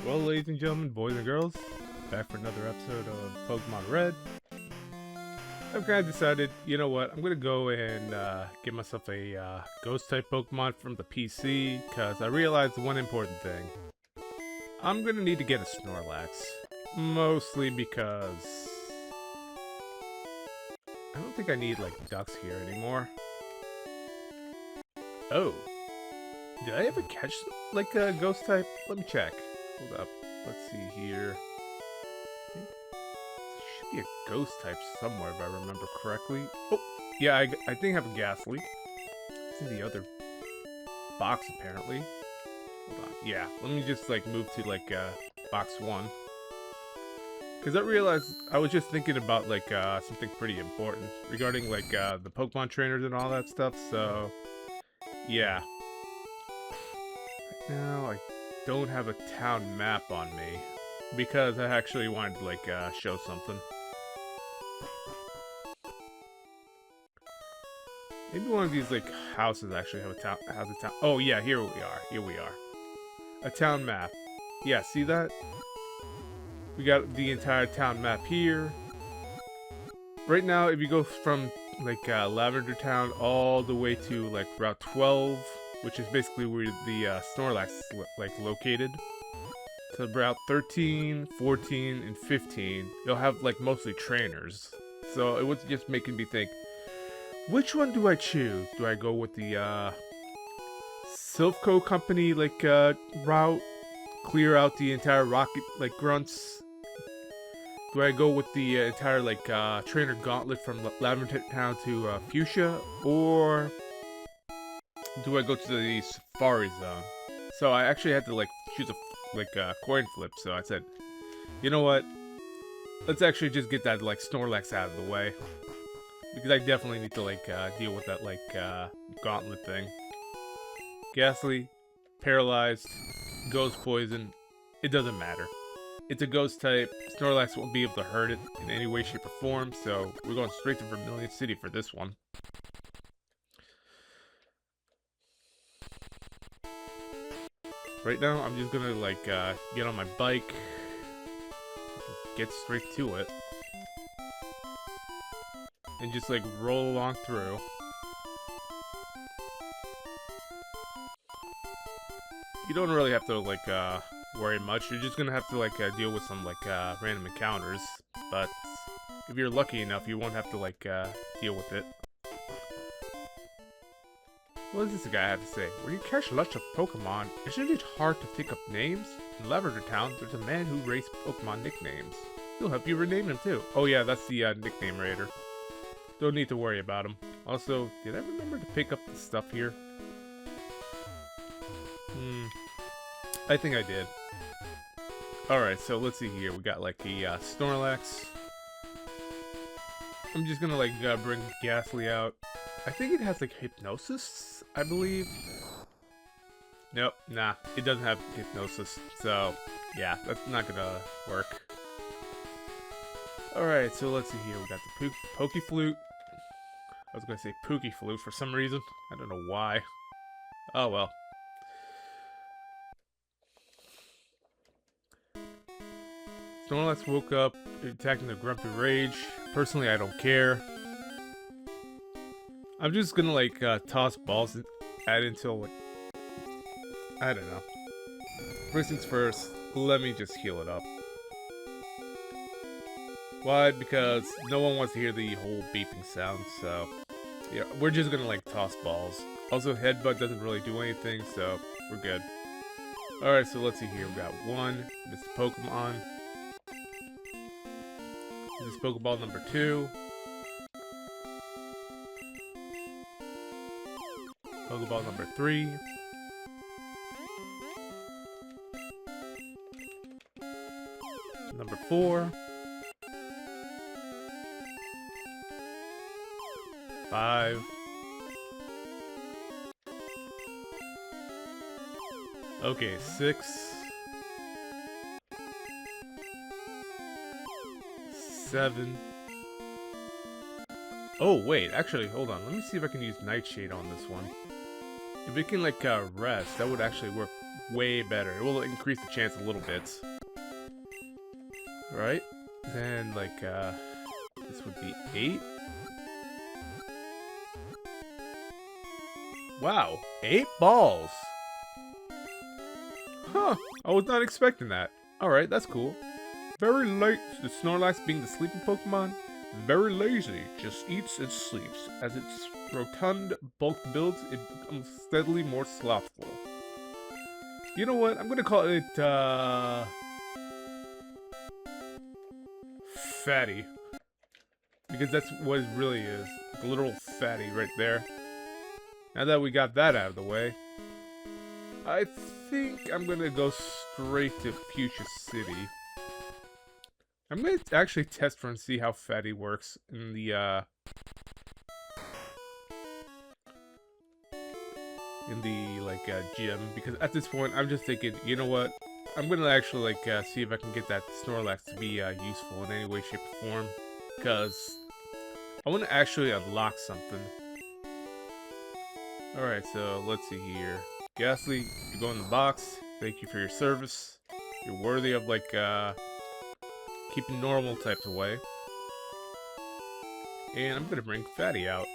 Well, ladies and gentlemen, boys and girls, back for another episode of Pokemon Red. I've kind of decided, you know what, I'm going to go and get myself a Ghost-type Pokemon from the PC, because I realized one important thing. I'm going to need to get a Snorlax, mostly because I don't think I need, like, ducks here anymore. Oh, did I ever catch, like, a Ghost-type? Let me check. Hold up. Let's see here. There should be a ghost type somewhere if I remember correctly. Oh, yeah, I think I have a Ghastly. It's in the other box apparently. Hold on. Yeah, let me just like move to like box 1. Because I realized I was just thinking about like something pretty important regarding like the Pokemon trainers and all that stuff. So yeah. Right now I don't have a town map on me because I actually wanted to like show something. Maybe one of these like houses actually have a town. Has a town. Oh yeah, here we are. Here we are. A town map. Yeah, see that? We got the entire town map here. Right now, if you go from like Lavender Town all the way to like Route 12, which is basically where the Snorlax is like located, to Route 13, 14, and 15, you'll have like mostly trainers. So it was just making me think, which one do I choose? Do I go with the silph company like route, clear out the entire rocket like grunts? Do I go with the entire like trainer Gauntlet from Lavender Town to Fuchsia, or do I go to the Safari Zone? So I actually had to like choose a coin flip. So I said, you know what? Let's actually just get that like Snorlax out of the way, because I definitely need to like deal with that like Gauntlet thing. Ghastly, paralyzed, ghost poison. It doesn't matter. It's a ghost type. Snorlax won't be able to hurt it in any way, shape, or form. So we're going straight to Vermilion City for this one. Right now, I'm just gonna like get on my bike, get straight to it, and just like roll along through. You don't really have to like worry much. You're just gonna have to like deal with some like random encounters, but if you're lucky enough, you won't have to like deal with it. What does this guy have to say? When you catch lots of Pokemon, isn't it hard to think up names? In Lavender Town, there's a man who rates Pokemon nicknames. He'll help you rename them too. Oh yeah, that's the nickname raider. Don't need to worry about him. Also, did I remember to pick up the stuff here? I think I did. Alright, so let's see here. We got like the Snorlax. I'm just gonna like bring Ghastly out. I think it has like Hypnosis, I believe. Nope, nah, it doesn't have Hypnosis. So, yeah, that's not gonna work. Alright, so let's see here. We got the Pokeflute. I was gonna say Pookie Flute for some reason. I don't know why. Oh well. Snorlax woke up, attacking the Grumpy Rage. Personally, I don't care. I'm just gonna like toss balls at it until like, I don't know. First things first, let me just heal it up. Why? Because no one wants to hear the whole beeping sound, so yeah, we're just gonna like toss balls. Also, Headbutt doesn't really do anything, so we're good. Alright, so let's see here. We got one, this Pokemon. This is Pokeball number 2. Pokeball number 3. Number 4. 5. Okay, 6. 7. Oh, wait, actually, hold on. Let me see if I can use Nightshade on this one. If it can, like, rest, that would actually work way better. It will increase the chance a little bit. Right? Then, like, this would be 8. Wow, 8 balls! Huh, I was not expecting that. Alright, that's cool. Very late, the Snorlax being the sleeping Pokemon. Very lazy, just eats and sleeps. As its rotund bulk builds, it becomes steadily more slothful. You know what? I'm gonna call it, fatty. Because that's what it really is. Like a literal fatty right there. Now that we got that out of the way, I think I'm gonna go straight to Fuchsia City. I'm gonna actually test for and see how fatty works in the, gym, because at this point I'm just thinking, you know what, I'm gonna actually see if I can get that Snorlax to be useful in any way, shape, or form, because I want to actually unlock something. Alright, so let's see here. Ghastly, you go in the box. Thank you for your service. You're worthy of keeping normal types away. And I'm gonna bring Fatty out.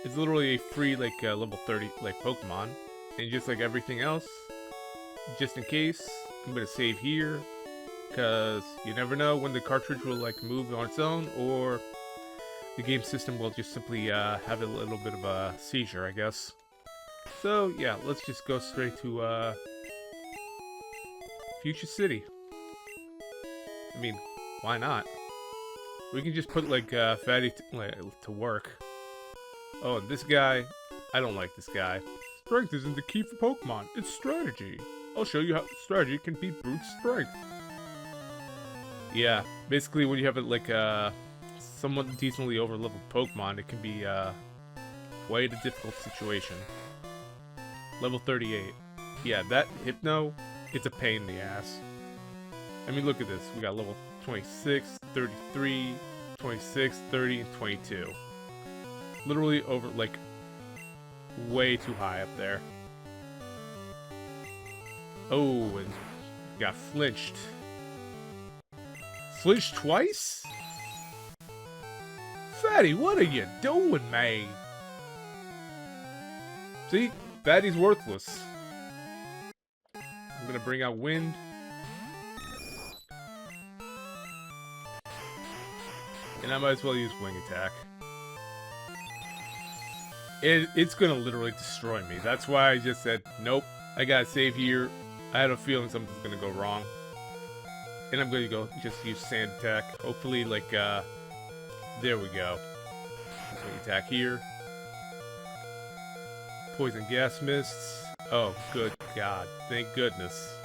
It's literally a free level 30 Pokemon. And just like everything else, just in case, I'm gonna save here, because you never know when the cartridge will move on its own, or the game system will just simply have a little bit of a seizure, I guess. So yeah, let's just go straight to Fuchsia City. I mean, why not? We can just put Fatty to work. Oh, and this guy, I don't like this guy. Strength isn't the key for Pokemon, it's strategy. I'll show you how strategy can beat brute strength. Yeah, basically when you have a somewhat decently over-leveled Pokemon, it can be quite a difficult situation. Level 38. Yeah, that Hypno, it's a pain in the ass. I mean, look at this. We got level 26, 33, 26, 30, and 22. Literally over, way too high up there. Oh, and got flinched. Flinched twice? Fatty, what are you doing, man? See? Fatty's worthless. I'm gonna bring out Wind. And I might as well use Wing Attack. It's gonna literally destroy me. That's why I just said, nope, I gotta save here. I had a feeling something's gonna go wrong. And I'm gonna go just use Sand Attack. Hopefully, there we go. Wing Attack here. Poison Gas Mists. Oh, good God. Thank goodness.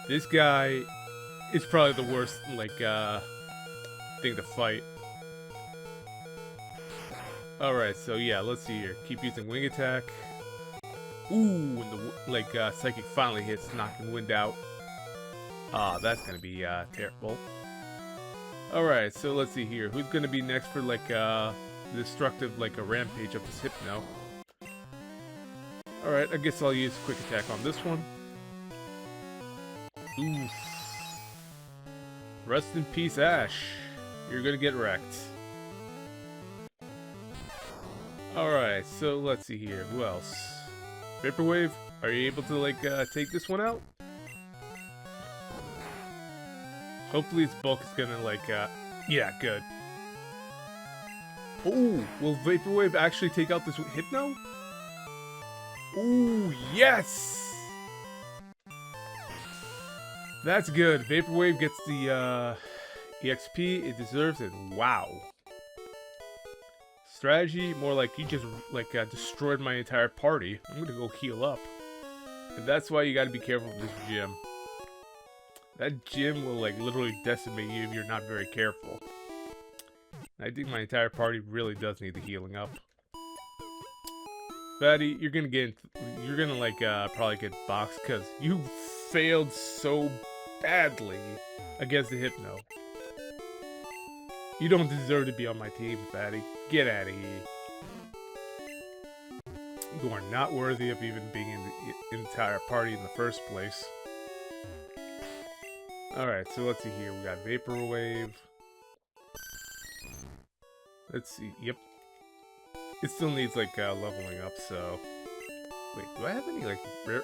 This guy is probably the worst, thing to fight. Alright, so yeah, let's see here. Keep using Wing Attack. Ooh, and the, Psychic finally hits, knocking Wind out. Ah, that's gonna be, terrible. Alright, so let's see here. Who's gonna be next for, destructive, a rampage of this Hypno? Alright, I guess I'll use Quick Attack on this one. Oof. Rest in peace, Ash. You're gonna get wrecked. Alright, so let's see here. Who else? Vaporwave, are you able to, take this one out? Hopefully its bulk is gonna, yeah, good. Ooh, will Vaporwave actually take out this Hypno? Ooh, yes! That's good. Vaporwave gets the, EXP it deserves, and wow. Strategy, more like you just, destroyed my entire party. I'm gonna go heal up. And that's why you gotta be careful with this gym. That gym will, literally decimate you if you're not very careful. I think my entire party really does need the healing up. Fatty, you're gonna probably get boxed, because you failed so badly against the Hypno. You don't deserve to be on my team, Fatty. Get out of here. who are not worthy of even being in the entire party in the first place. Alright, so let's see here. We got Vaporwave. Let's see. Yep. It still needs, like, leveling up, so... Wait, do I have any, like, rare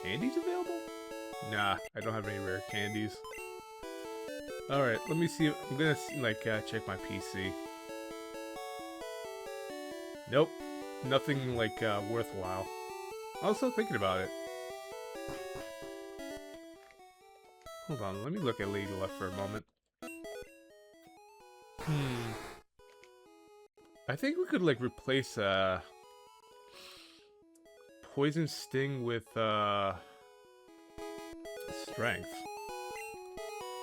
candies available? Nah, I don't have any rare candies. Alright, let me see. I'm gonna, like, check my PC. Nope. Nothing, like, worthwhile. Also, thinking about it. Hold on, let me look at Lady Luck for a moment. I think we could, like, replace, Poison Sting with, Strength.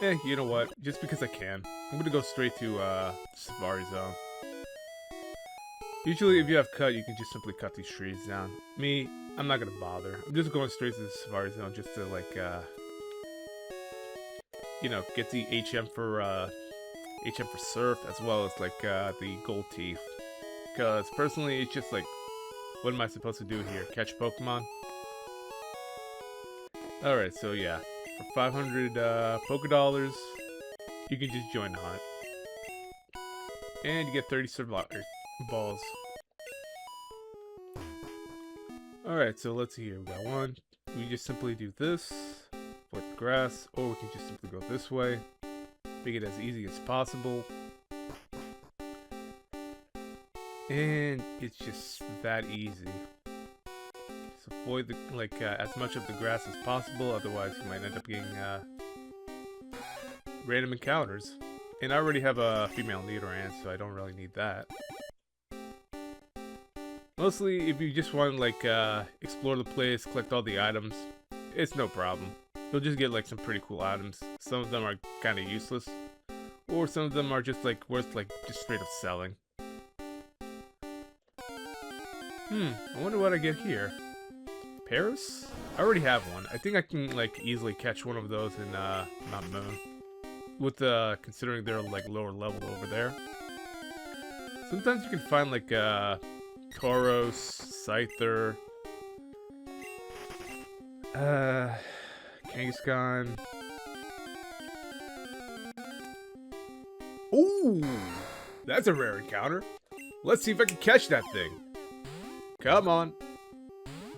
You know what? Just because I can. I'm gonna go straight to, Safari Zone. Usually, if you have cut, you can just simply cut these trees down. Me, I'm not gonna bother. I'm just going straight to the Safari Zone just to, like, you know, get the HM for Surf, as well as, like, the Gold Teeth. Because, personally, it's just, like, what am I supposed to do here? Catch Pokemon? Alright, so yeah. For 500 Pokedollars, you can just join the hunt. And you get 30 balls. Alright, so let's see here. We got one. We just simply do this. Flip the grass. Or we can just simply go this way. Make it as easy as possible. And it's just that easy. Just avoid the, like, as much of the grass as possible, otherwise you might end up getting random encounters. And I already have a female Nidoran, so I don't really need that. Mostly, if you just want to, like, explore the place, collect all the items, it's no problem. You'll just get, like, some pretty cool items. Some of them are kind of useless. Or some of them are just, like, worth, like, just straight up selling. I wonder what I get here. Paris? I already have one. I think I can, like, easily catch one of those in, Mount Moon. With, considering they're, like, lower level over there. Sometimes you can find, like, Tauros, Scyther, Kangaskhan. Ooh! That's a rare encounter. Let's see if I can catch that thing. Come on.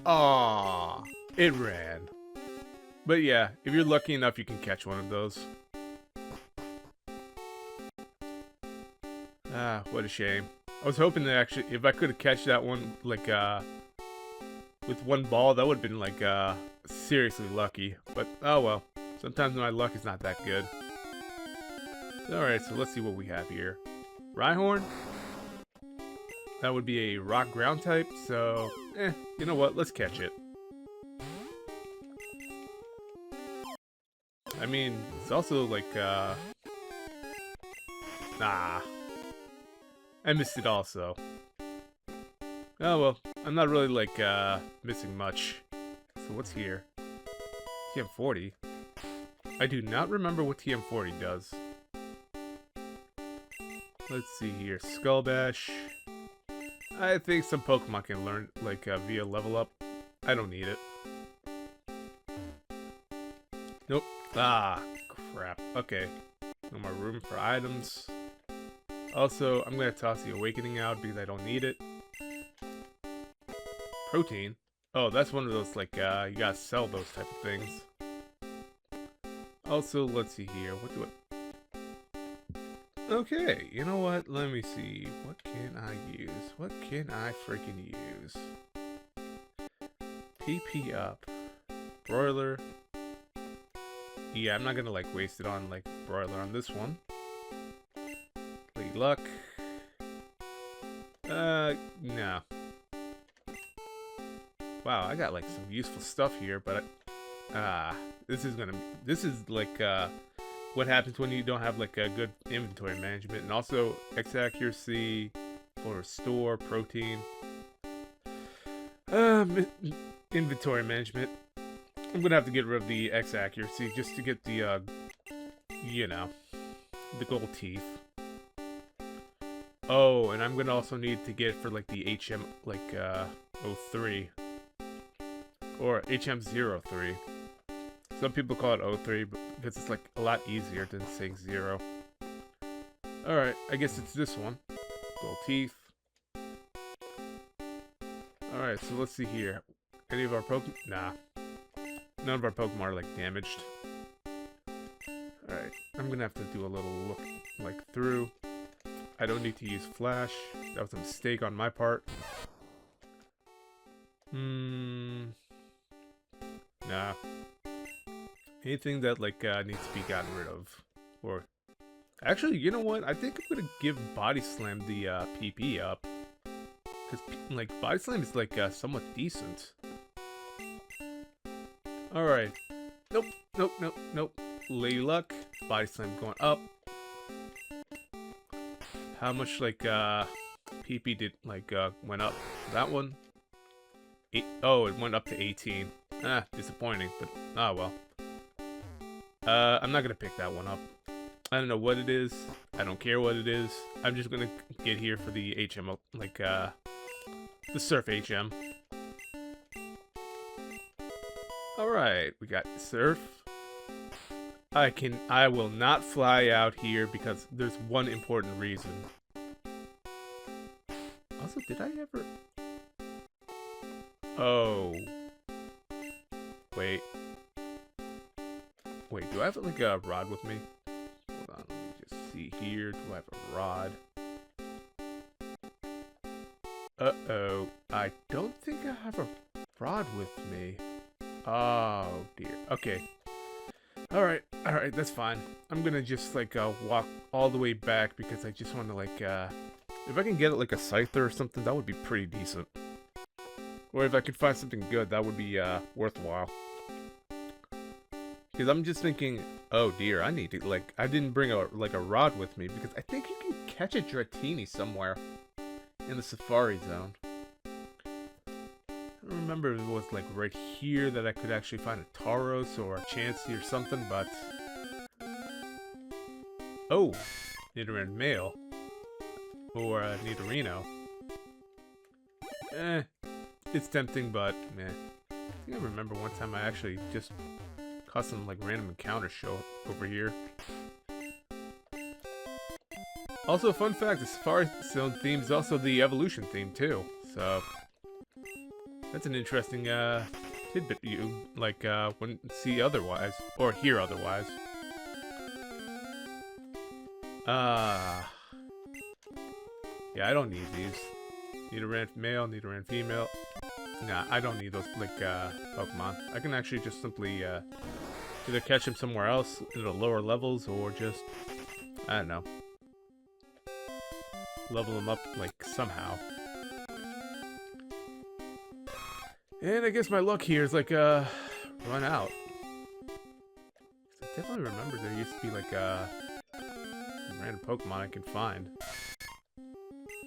Aww, it ran. But yeah, if you're lucky enough, you can catch one of those. Ah, what a shame. I was hoping that actually, if I could have catch that one, like, with one ball, that would have been, like, seriously lucky. But, oh well. Sometimes my luck is not that good. Alright, so let's see what we have here. Rhyhorn? That would be a rock ground type, so, you know what, let's catch it. I mean, it's also like, nah. I missed it also. Oh well, I'm not really, like, missing much. So what's here? TM40? I do not remember what TM40 does. Let's see here, Skull Bash. I think some Pokemon can learn, like, via level up. I don't need it. Nope. Ah, crap. Okay. No more room for items. Also, I'm gonna toss the Awakening out because I don't need it. Protein? Oh, that's one of those, like, you gotta sell those type of things. Also, let's see here. What do I... Okay, you know what? Let me see. What can I use? What can I freaking use? PP up. Broiler. Yeah, I'm not gonna, like, waste it on, like, Broiler on this one. Lady Luck. No. Wow, I got, like, some useful stuff here, but this is like, what happens when you don't have, like, a good inventory management, and also X accuracy for restore, protein. Inventory management. I'm gonna have to get rid of the X accuracy just to get the, you know, the gold teeth. Oh, and I'm gonna also need to get for, like, the HM, like, 03. Or HM03. Some people call it 03 because it's like a lot easier than saying 0. Alright, I guess it's this one. Gold teeth. Alright, so let's see here. Any of our Pokemon? Nah. None of our Pokemon are like damaged. Alright, I'm gonna have to do a little look like through. I don't need to use Flash. That was a mistake on my part. Nah. Anything that like needs to be gotten rid of. Or actually, you know what? I think I'm gonna give Body Slam the PP up. Because like Body Slam is like somewhat decent. Alright. Nope, nope, nope, nope. Lady Luck. Body Slam going up. How much like PP did like went up? That one? Oh, it went up to 18. Ah, disappointing, but ah well. I'm not gonna pick that one up. I don't know what it is. I don't care what it is. I'm just gonna get here for the HM, like the Surf HM. Alright, we got Surf. I will not fly out here because there's one important reason. Also, did I ever... Oh. Wait. Wait, do I have like a rod with me? Hold on, let me just see here. Do I have a rod? Uh-oh. I don't think I have a rod with me. Oh, dear. Okay. Alright, that's fine. I'm gonna just like walk all the way back because I just want to like if I can get like a Scyther or something, that would be pretty decent. Or if I could find something good, that would be worthwhile. Because I'm just thinking, oh dear, I need to like I didn't bring a rod with me because I think you can catch a Dratini somewhere in the Safari Zone. I don't remember if it was like right here that I could actually find a Tauros or a Chansey or something, but... Oh! Nidoran male. Or Nidorino. It's tempting, but meh. I think I remember one time I actually just caught some like random encounters show up over here. Also, fun fact, the Safari Zone theme is also the evolution theme too, so... That's an interesting tidbit you like wouldn't see otherwise or hear otherwise. Yeah, I don't need these. Nidoran male, Nidoran female. Nah, I don't need those like Pokemon. I can actually just simply either catch them somewhere else in the lower levels or just I don't know, level them up like somehow. And I guess my luck here is like, run out. I definitely remember there used to be like, random Pokemon I can find.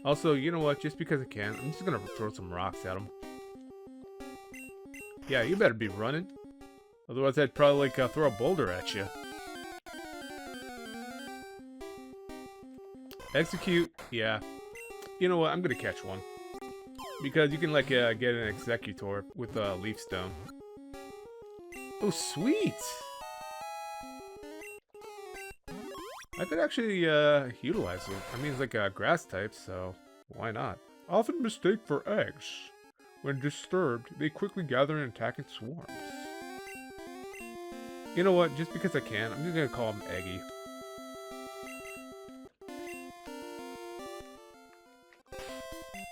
Also, you know what? Just because I can, I'm just gonna throw some rocks at them. Yeah, you better be running. Otherwise, I'd probably like, throw a boulder at you. Execute? Yeah. You know what? I'm gonna catch one. Because you can like get an Executor with a Leaf Stone. Oh, sweet! I could actually utilize it. I mean, it's like a grass type, so why not? Often mistake for eggs. When disturbed, they quickly gather and attack in swarms. You know what? Just because I can, I'm just gonna call him Eggy.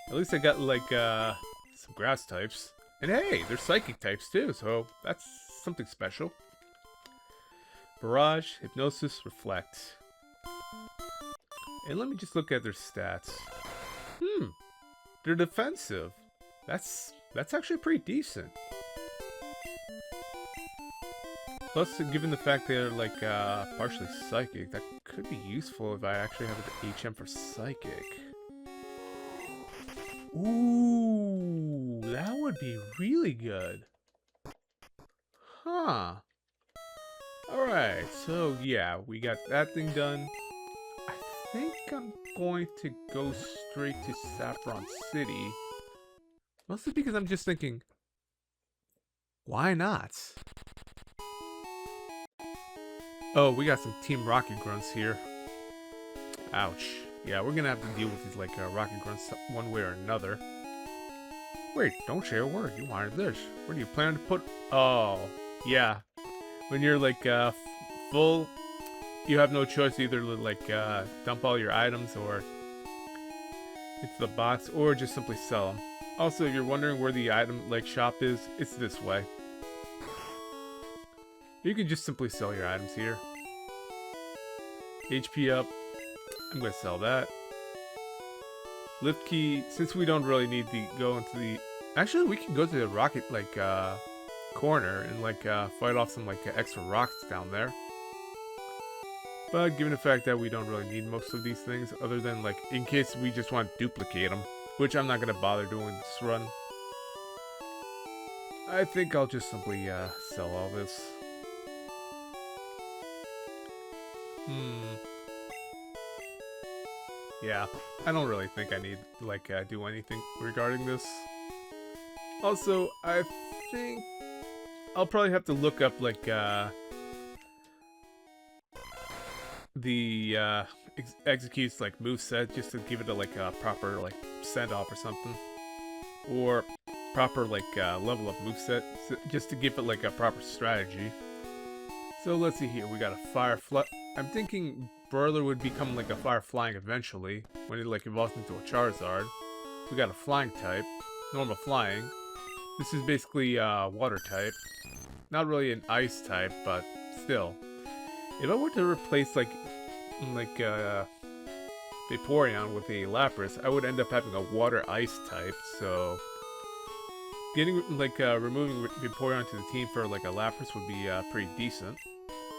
At least I got, like, some grass types. And hey, there's psychic types too, so that's something special. Barrage, Hypnosis, Reflect. And let me just look at their stats. They're defensive. That's actually pretty decent. Plus, given the fact they're, like, partially psychic, that could be useful if I actually have an HM for psychic. Ooh, that would be really good. Huh. Alright, so yeah, we got that thing done. I think I'm going to go straight to Saffron City. Mostly because I'm just thinking, why not? Oh, we got some Team Rocket Grunts here. Ouch. Yeah, we're gonna have to deal with these, like, Rocket Grunts one way or another. Wait, don't say a word. You wanted this. Where do you plan to put... Oh, yeah. When you're, like, full, you have no choice either to, like, dump all your items or into the box, or just simply sell them. Also, if you're wondering where the item, like, shop is, it's this way. You can just simply sell your items here. HP up. I'm going to sell that. Lift key, since we don't really need to go into the... Actually, we can go to the rocket, like, corner and, like, fight off some, like, extra rockets down there. But given the fact that we don't really need most of these things, other than, like, in case we just want to duplicate them, which I'm not going to bother doing this run, I think I'll just simply, sell all this. Yeah, I don't really think I need to, like, do anything regarding this. Also, I think I'll probably have to look up, like, the, executes, like, moveset just to give it a, like, a proper, like, send-off or something. Or proper, like, level up moveset, just to give it, like, a proper strategy. So, let's see here. We got a Firefly. I'm thinking Burler would become, like, a Fire Flying eventually, when it, like, evolves into a Charizard. We got a Flying type. Normal Flying. This is basically, Water type. Not really an Ice type, but still. If I were to replace, like, Vaporeon with a Lapras, I would end up having a Water-Ice type, so... Getting, like, removing Vaporeon to the team for, like, a Lapras would be, pretty decent.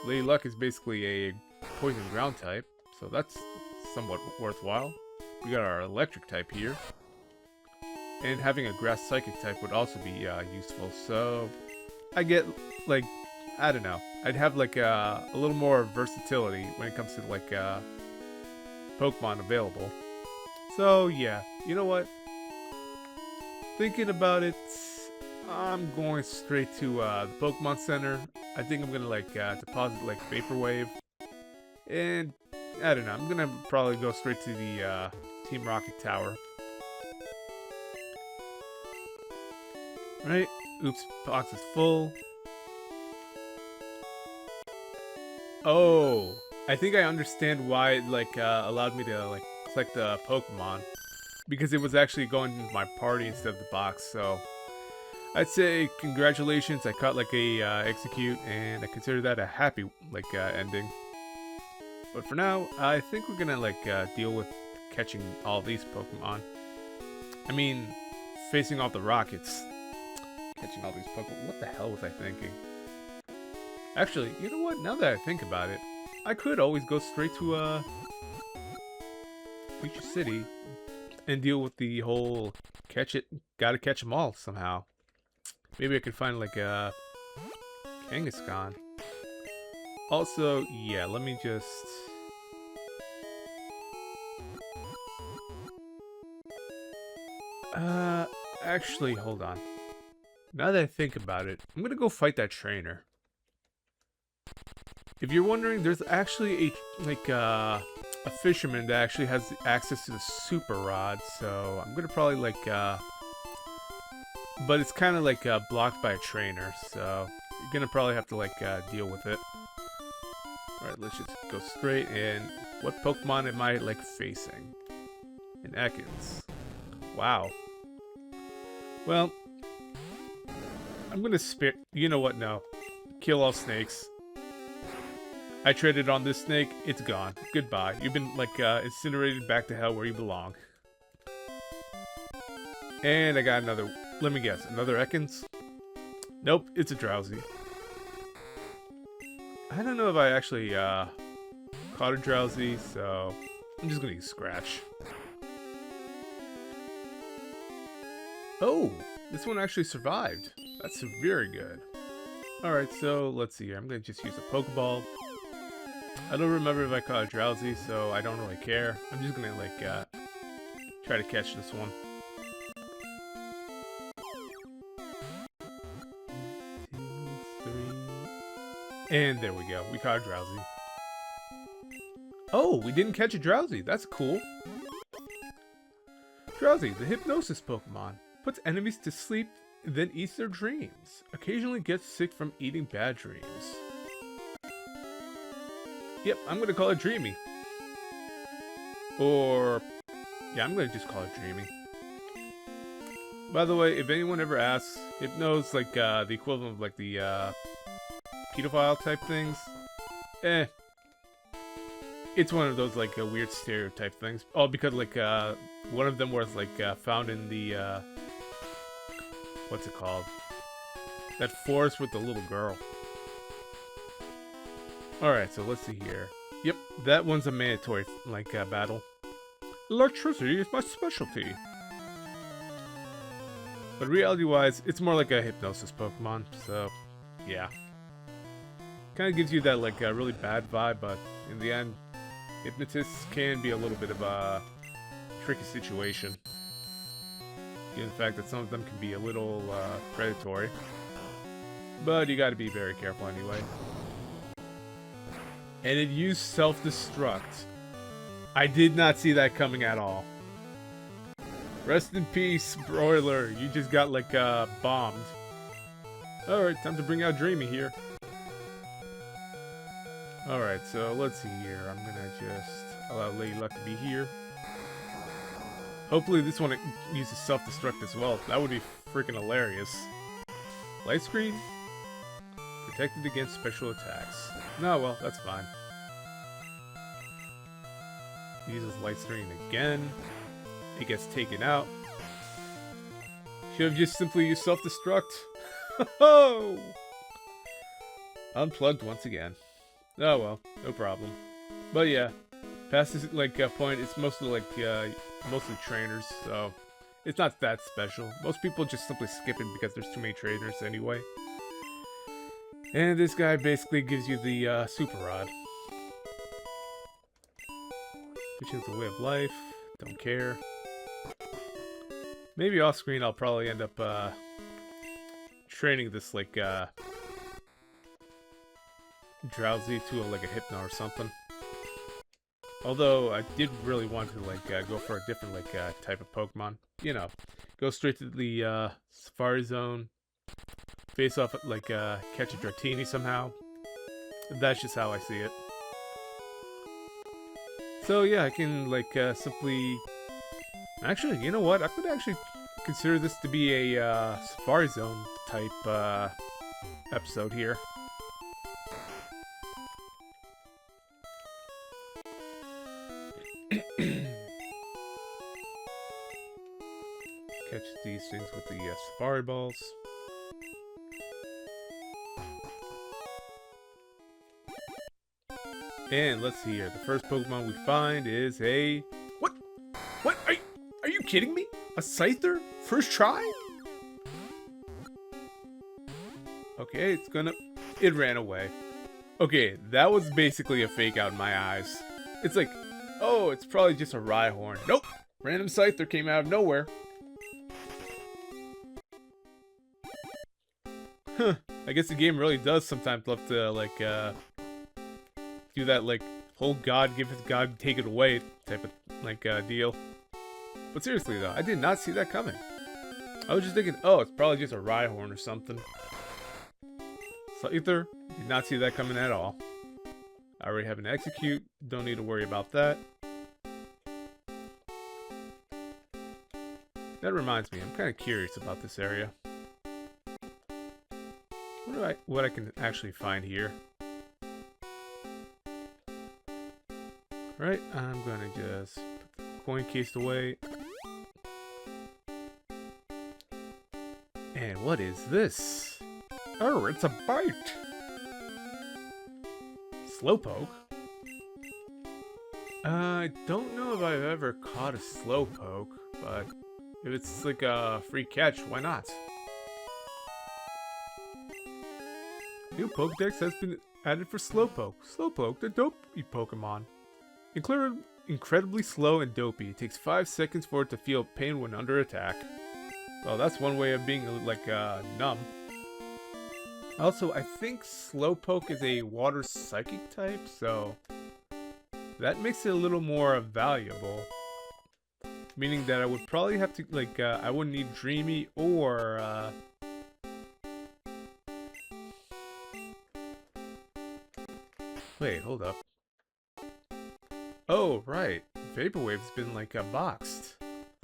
Lady Luck is basically a Poison Ground type, so that's somewhat worthwhile. We got our Electric type here. And having a Grass Psychic type would also be, useful, so... I get, like... I don't know. I'd have, like, a little more versatility when it comes to, like, Pokemon available. So, yeah. You know what? Thinking about it, I'm going straight to, the Pokemon Center. I think I'm gonna, like, deposit, like, Vaporwave. And, I don't know. I'm gonna probably go straight to the, Team Rocket Tower. Right? Oops, box is full. Oh, I think I understand why it, like, allowed me to, like, collect the Pokemon. Because it was actually going into my party instead of the box, so... I'd say, congratulations, I caught, like, a, Execute, and I consider that a happy, like, ending. But for now, I think we're gonna, like, deal with catching all these Pokemon. I mean, facing off the Rockets. Catching all these Pokemon. What the hell was I thinking? Actually, you know what? Now that I think about it, I could always go straight to, Future City and deal with the whole gotta catch them all somehow. Maybe I could find, like, a Kangaskhan. Also, yeah, let me just... actually, hold on. Now that I think about it, I'm gonna go fight that trainer. If you're wondering, there's actually a fisherman that actually has access to the Super Rod, so I'm gonna probably, like, but it's kind of, like, blocked by a trainer, so you're gonna probably have to, like, deal with it. Alright, let's just go straight, and what Pokemon am I, like, facing? An Ekans. Wow. Well, I'm gonna spare... You know what, no. Kill all snakes. I traded on this snake, it's gone. Goodbye. You've been, like, incinerated back to hell where you belong. And I got another... Let me guess, another Ekans? Nope, it's a Drowsy. I don't know if I actually, caught a Drowsy, so... I'm just gonna use Scratch. Oh! This one actually survived. That's very good. Alright, so let's see here. I'm gonna just use a Pokeball. I don't remember if I caught a Drowsy, so I don't really care. I'm just gonna, like, try to catch this one. And there we go. We caught a Drowsy. Oh, we didn't catch a Drowsy. That's cool. Drowsy, the hypnosis Pokemon, puts enemies to sleep, then eats their dreams. Occasionally gets sick from eating bad dreams. Yep, I'm gonna call it Dreamy. Or, yeah, I'm gonna just call it Dreamy. By the way, if anyone ever asks, Hypno's like the equivalent of like the pedophile type things. It's one of those like weird stereotype things. Oh, because like one of them was like found in the what's it called? That forest with the little girl. Alright, so let's see here. Yep, that one's a mandatory like battle. Electricity is my specialty. But reality-wise, it's more like a hypnosis Pokemon, so yeah. Kind of gives you that like really bad vibe, but in the end, hypnotists can be a little bit of a tricky situation. Given the fact that some of them can be a little predatory. But you gotta be very careful anyway. And it used self-destruct. I did not see that coming at all. Rest in peace, Broiler. You just got like bombed. Alright, time to bring out Dreamy here. Alright, so let's see here. I'm gonna just allow Lady Luck to be here. Hopefully this one uses self-destruct as well. That would be freaking hilarious. Light screen? Protected against special attacks. No, well, that's fine. Uses light screen again. It gets taken out. Should have just simply used self-destruct. Ho! Unplugged once again. Oh well, no problem. But yeah, past this like point, it's mostly like mostly trainers, so it's not that special. Most people just simply skip it because there's too many trainers anyway. And this guy basically gives you the Super Rod. Which is a way of life. Don't care. Maybe off screen I'll probably end up training this like Drowsy to like a Hypno or something. Although I did really want to like go for a different like type of Pokemon. You know, go straight to the Safari Zone. Face off like catch a Dratini somehow. That's just how I see it. So yeah, I can like simply. Actually, you know what? I could actually consider this to be a Safari Zone type episode here. Catch these things with the Safari Balls. And let's see here. The first Pokemon we find is a... What? What? Are you kidding me? A Scyther? First try? Okay, it's gonna... It ran away. Okay, that was basically a fake out in my eyes. It's like, oh, it's probably just a Rhyhorn. Nope! Random Scyther came out of nowhere. Huh. I guess the game really does sometimes love to, like, do that, like, whole God give it, God take it away type of, like, deal. But seriously, though, I did not see that coming. I was just thinking, oh, it's probably just a Rhyhorn or something. Scyther, did not see that coming at all. I already have an Execute, don't need to worry about that. That reminds me, I'm kind of curious about this area. What I can actually find here. Right, I'm gonna just put the coin case away. And what is this? Oh, it's a bite! Slowpoke? I don't know if I've ever caught a Slowpoke, but if it's like a free catch, why not? New Pokedex has been added for Slowpoke. Slowpoke, the dopey Pokemon. Incredibly slow and dopey. It takes 5 seconds for it to feel pain when under attack. Well, that's one way of being like numb. Also, I think Slowpoke is a water psychic type, so that makes it a little more valuable. Meaning that I would probably have to, like, I wouldn't need Dreamy or, Wait, hold up. Oh, right. Vaporwave's been, like, boxed.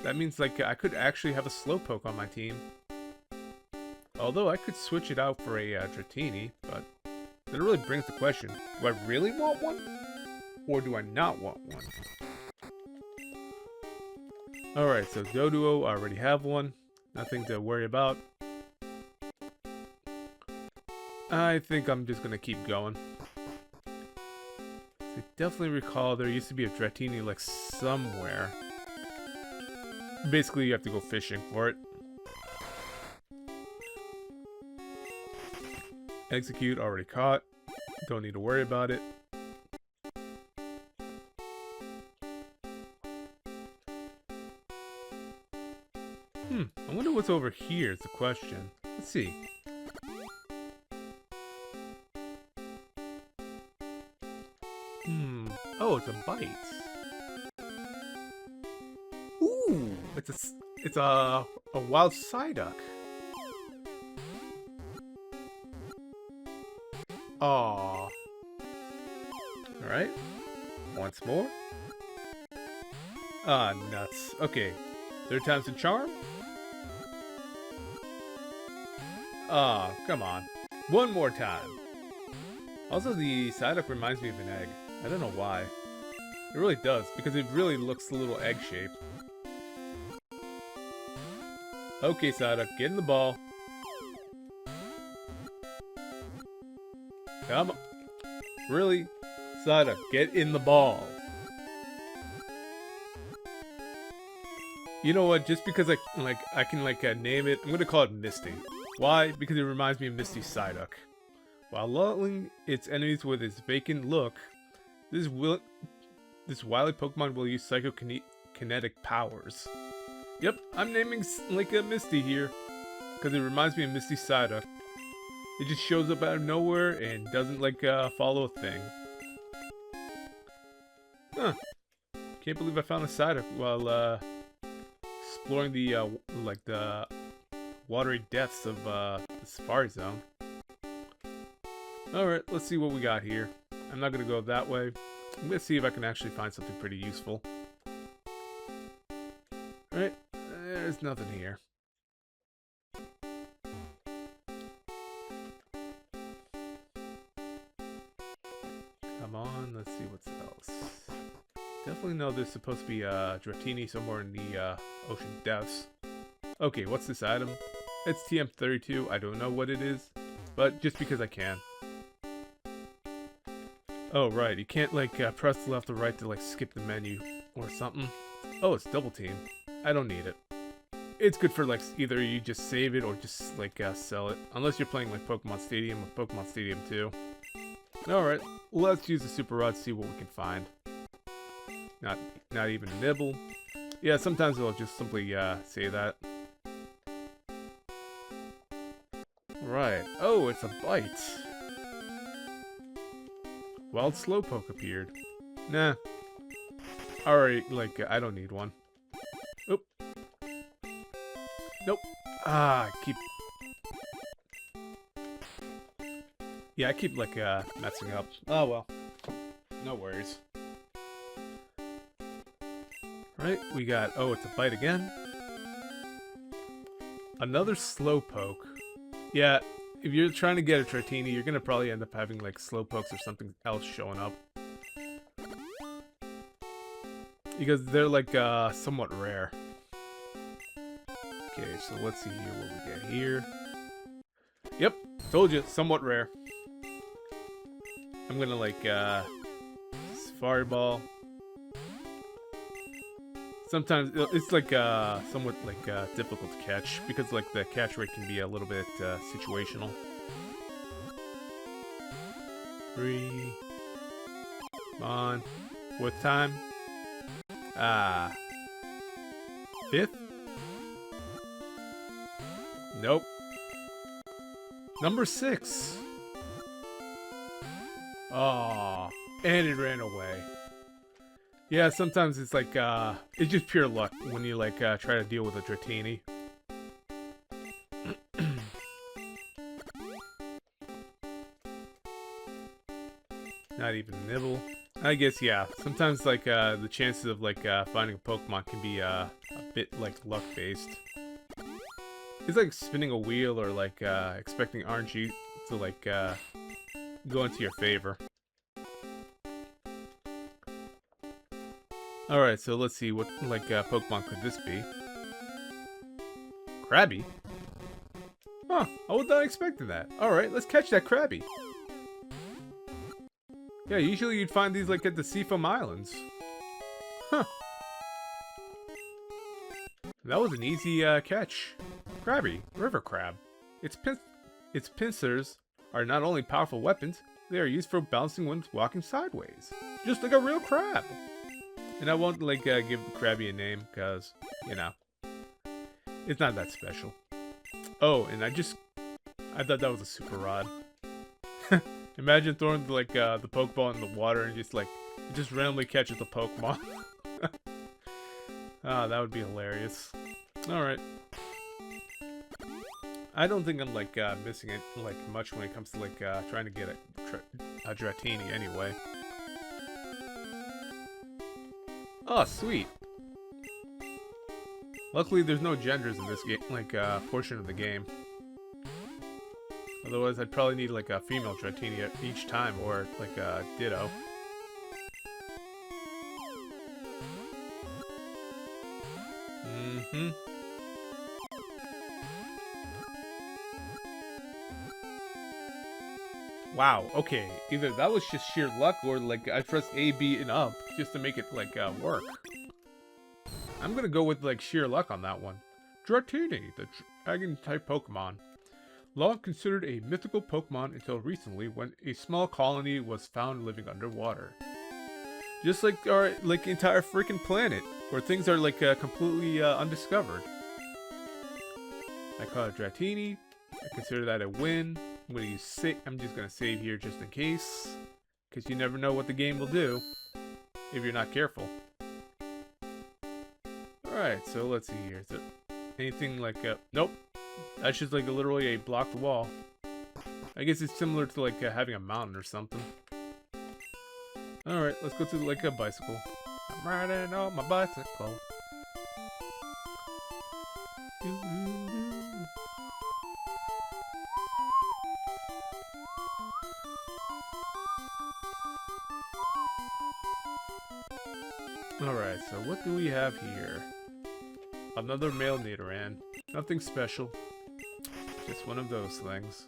That means, like, I could actually have a Slowpoke on my team. Although I could switch it out for a Dratini, but that really brings the question, do I really want one? Or do I not want one? Alright, so Doduo, I already have one. Nothing to worry about. I think I'm just gonna keep going. I definitely recall there used to be a Dratini like somewhere. Basically, you have to go fishing for it. Execute, already caught. Don't need to worry about it. I wonder what's over here is the question. Let's see. Oh, it's a bite. Ooh, it's a wild Psyduck. Aww. Alright. Once more. Ah, nuts. Okay. Third time's the charm? Ah, come on. One more time. Also, the Psyduck reminds me of an egg. I don't know why. It really does, because it really looks a little egg-shaped. Okay, Psyduck, get in the ball. Come on. Really? Psyduck, get in the ball. You know what? Just because I can name it, I'm gonna call it Misty. Why? Because it reminds me of Misty Psyduck. While lulling its enemies with its vacant look, this wily Pokemon will use psychokinetic powers. Yep, I'm naming like a Misty here, because it reminds me of Misty Psyduck. It just shows up out of nowhere and doesn't follow a thing. Huh. Can't believe I found a Psyduck while exploring the the watery depths of the Safari Zone. Alright, let's see what we got here. I'm not gonna go that way. I'm gonna see if I can actually find something pretty useful. Alright, there's nothing here. Come on, let's see what's else. Definitely know there's supposed to be a Dratini somewhere in the ocean depths. Okay, what's this item? It's TM32. I don't know what it is, but just because I can. Oh, right. You can't, press the left or right to, skip the menu or something. Oh, it's double team. I don't need it. It's good for, either you just save it or just, sell it. Unless you're playing, Pokemon Stadium or Pokemon Stadium 2. Alright, let's use the Super Rod to see what we can find. Not even a nibble. Yeah, sometimes it'll just simply, say that. Right. Oh, it's a bite. Wild Slowpoke appeared. Nah. Alright, I don't need one. Oop. Nope. Ah, I keep, messing up. Oh, well. No worries. Right, we got... Oh, it's a bite again. Another Slowpoke. Yeah, if you're trying to get a Dratini, you're gonna probably end up having, Slowpokes or something else showing up. Because they're, somewhat rare. Okay, so let's see here what we get here. Yep, told you, somewhat rare. I'm gonna, Safari Ball. Sometimes it's somewhat difficult to catch because the catch rate can be a little bit situational. 3. Come on. 4th time. Ah. 5th? Nope. Number 6. Oh, and it ran away. Yeah, sometimes it's like, it's just pure luck when you, like, try to deal with a Dratini. Not even nibble. I guess, yeah. Sometimes, like, the chances of, like, finding a Pokemon can be, a bit, like, luck-based. It's like spinning a wheel or, like, expecting RNG to, like, go into your favor. Alright, so let's see what, like, Pokemon could this be? Krabby? Huh, I was not expecting that. Alright, let's catch that Krabby. Yeah, usually you'd find these, like, at the Seafoam Islands. Huh. That was an easy, catch. Krabby, river crab. Its pincers are not only powerful weapons, they are used for balancing when walking sideways. Just like a real crab. And I won't, like, give the Krabby a name, because, you know, it's not that special. Oh, and I thought that was a super rod. Imagine throwing, like, the Pokeball in the water and just, like, it just randomly catches the Pokemon. Ah, that would be hilarious. Alright. I don't think I'm, like, missing it, like, much when it comes to, like, trying to get a Dratini anyway. Oh, sweet. Luckily, there's no genders in this game, like, portion of the game. Otherwise, I'd probably need, like, a female Dratini each time, or, like, a Ditto. Mm-hmm. Wow, okay. Either that was just sheer luck, or, like, I pressed A, B, and up just to make it, like, work. I'm gonna go with, like, sheer luck on that one. Dratini, the dragon-type Pokemon. Long considered a mythical Pokemon until recently when a small colony was found living underwater. Just like our, like, entire freaking planet, where things are, like, completely undiscovered. I call it Dratini. I consider that a win. I'm just gonna save here just in case, because you never know what the game will do if you're not careful. Alright, so let's see here. Is there anything like nope. That's just like literally a blocked wall. I guess it's similar to like having a mountain or something. Alright, let's go to like a bicycle. I'm riding on my bicycle. Alright, so what do we have here? Another male Nidoran. Nothing special. Just one of those things.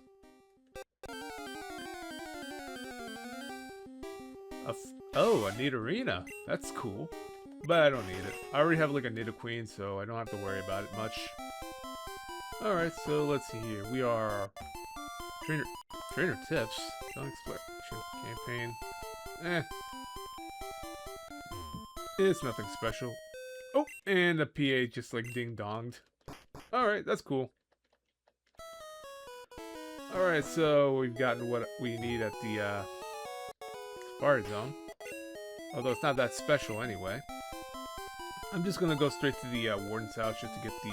Oh, a Nidorina. That's cool. But I don't need it. I already have like a Nidoqueen, so I don't have to worry about it much. Alright, so let's see here. We are... Trainer tips. Don't exploration campaign. It's nothing special. Oh, and a PA just like ding-donged. Alright, that's cool. Alright, so we've gotten what we need at the Safari Zone. Although it's not that special anyway. I'm just gonna go straight to the Warden's house just to get the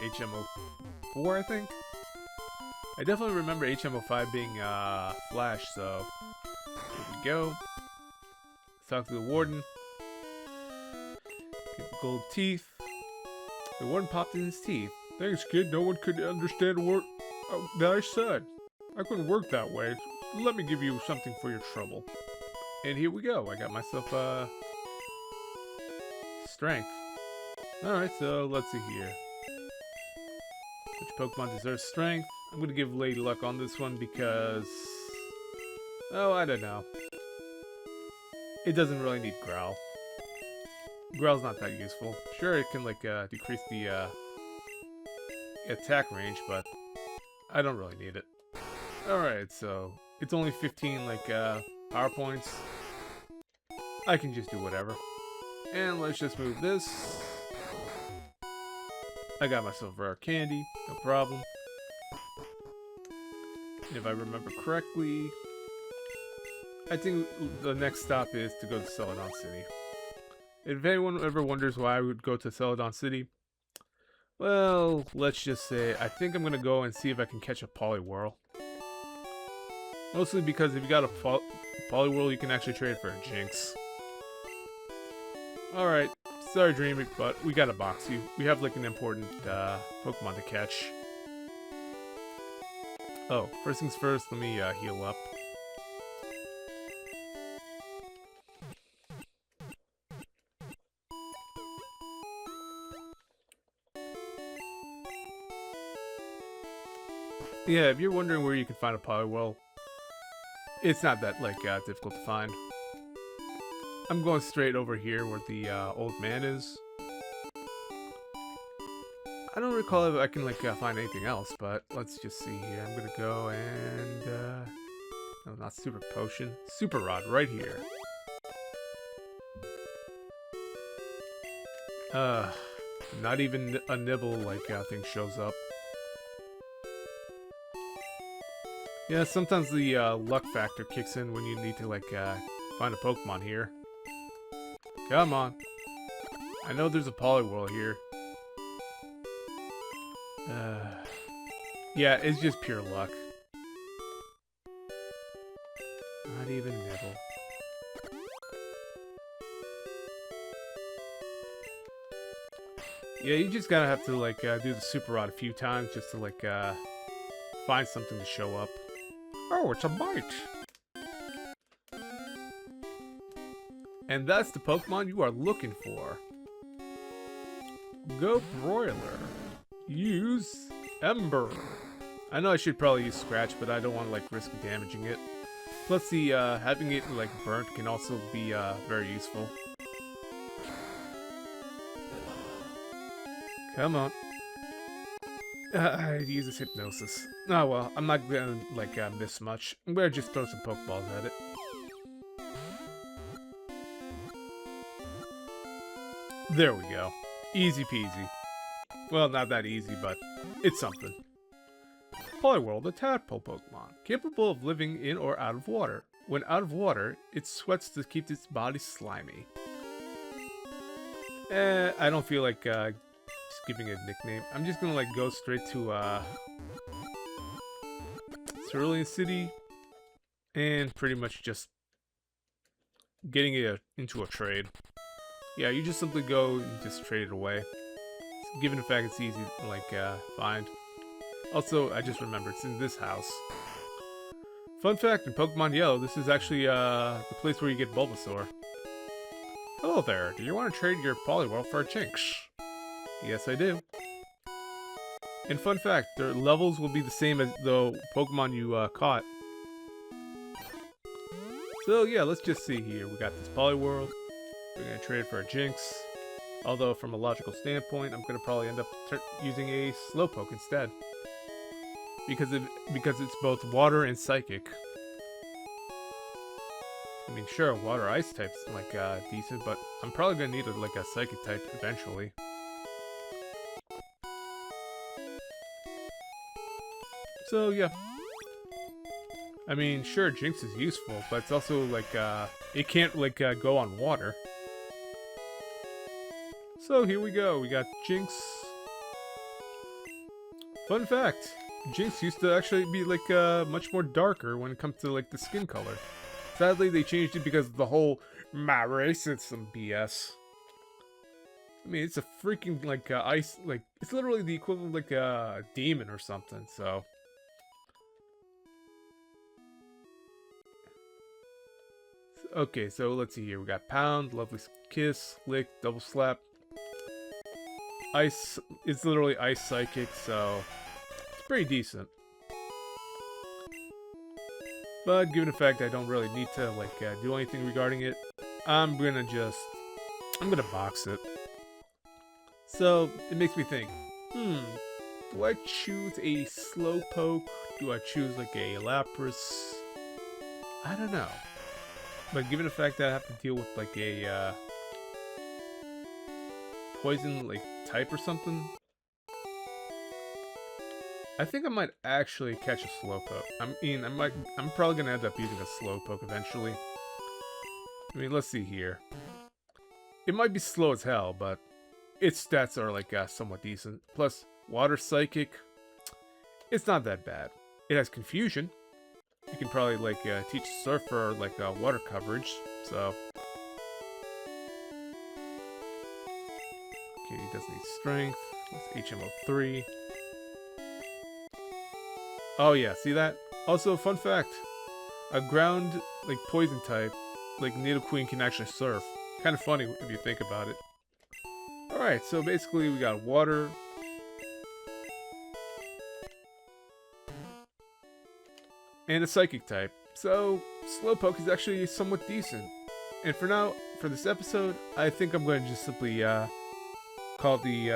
HMO4, I think. I definitely remember HMO5 being Flash, so here we go. Let's talk to the Warden. Get the gold teeth. The Warden popped in his teeth. Thanks, kid. No one could understand a word that I said. I couldn't work that way. Let me give you something for your trouble. And here we go. I got myself strength. Alright, so let's see here. Which Pokemon deserves strength? I'm going to give Lady Luck on this one because... oh, I don't know. It doesn't really need Growl. Growl's not that useful. Sure, it can, like, decrease the, attack range, but I don't really need it. Alright, so it's only 15, like, power points. I can just do whatever. And let's just move this. I got myself rare candy, no problem. if I remember correctly. I think the next stop is to go to Celadon City. If anyone ever wonders why I would go to Celadon City, well, let's just say I think I'm gonna go and see if I can catch a Poliwhirl. Mostly because if you got a Poliwhirl, you can actually trade for a Jinx. Alright, sorry Dreamy, but we gotta box you. We have like an important Pokemon to catch. Oh, first things first, let me heal up. Yeah, if you're wondering where you can find a Poliwhirl, it's not that like difficult to find. I'm going straight over here where the old man is. I don't recall if I can like find anything else, but let's just see here. I'm gonna go and no, not Super Potion, Super Rod right here. Not even a nibble like thing shows up. Yeah, sometimes the luck factor kicks in when you need to like find a Pokemon here. Come on. I know there's a Poliwhirl here. Yeah, it's just pure luck. Not even nibble. Yeah, you just gotta have to like do the Super Rod a few times just to like find something to show up. Oh, it's a bite! And that's the Pokemon you are looking for. Go Broiler. Use Ember. I know I should probably use Scratch, but I don't want to like risk damaging it. Plus the having it like burnt can also be very useful. Come on. It uses Hypnosis. Oh well, I'm not gonna like miss much. I'm gonna just throw some Pokeballs at it. There we go. Easy peasy. Well, not that easy, but it's something. Poliwhirl, the tadpole Pokemon, capable of living in or out of water. When out of water, it sweats to keep its body slimy. I don't feel like just giving it a nickname. I'm just gonna like go straight to Cerulean City and pretty much just getting it into a trade. Yeah, you just simply go and just trade it away. Given the fact it's easy to like find. Also, I just remembered it's in this house. Fun fact, in Pokemon Yellow, this is actually the place where you get Bulbasaur. Hello there, do you want to trade your Poliwhirl for a Jinx? Yes, I do. And fun fact, their levels will be the same as the Pokemon you caught. So yeah, let's just see here. We got this Poliwhirl. We're going to trade it for a Jinx. Although, from a logical standpoint, I'm going to probably end up using a Slowpoke instead. Because it's both water and psychic. I mean, sure, water ice type's like decent, but I'm probably going to need like a psychic type eventually. So, yeah. I mean, sure, Jinx is useful, but it's also like, it can't like go on water. So here we go, we got Jinx. Fun fact, Jinx used to actually be like much more darker when it comes to like the skin color. Sadly, they changed it because of the whole my race and some BS. I mean, it's a freaking like ice, like it's literally the equivalent of like a demon or something. So. Okay, so let's see here. We got Pound, Lovely Kiss, Lick, Double Slap. Ice, it's literally Ice Psychic, so it's pretty decent. But given the fact I don't really need to like do anything regarding it, I'm gonna box it. So it makes me think, do I choose a Slowpoke? Do I choose like a Lapras? I don't know. But given the fact that I have to deal with like a poison like type or something, I think I might actually catch a Slowpoke. I'm probably gonna end up using a Slowpoke eventually. I mean, let's see here. It might be slow as hell, but its stats are like somewhat decent. Plus, Water Psychic, it's not that bad. It has Confusion. You can probably like teach Surfer like water coverage. So, okay, he does need Strength. That's HMO3. Oh yeah, see that? Also, fun fact: a ground like poison type, like Nidoqueen can actually surf. Kind of funny if you think about it. All right, so basically we got water. And a psychic type. So, Slowpoke is actually somewhat decent. And for now, for this episode, I think I'm going to just simply call it the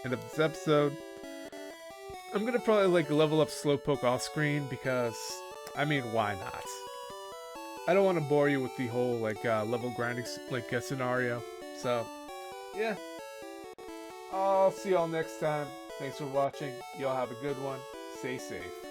end of this episode. I'm going to probably like level up Slowpoke off screen because, I mean, why not? I don't want to bore you with the whole like level grinding like scenario. So, yeah. I'll see y'all next time. Thanks for watching. Y'all have a good one. Stay safe.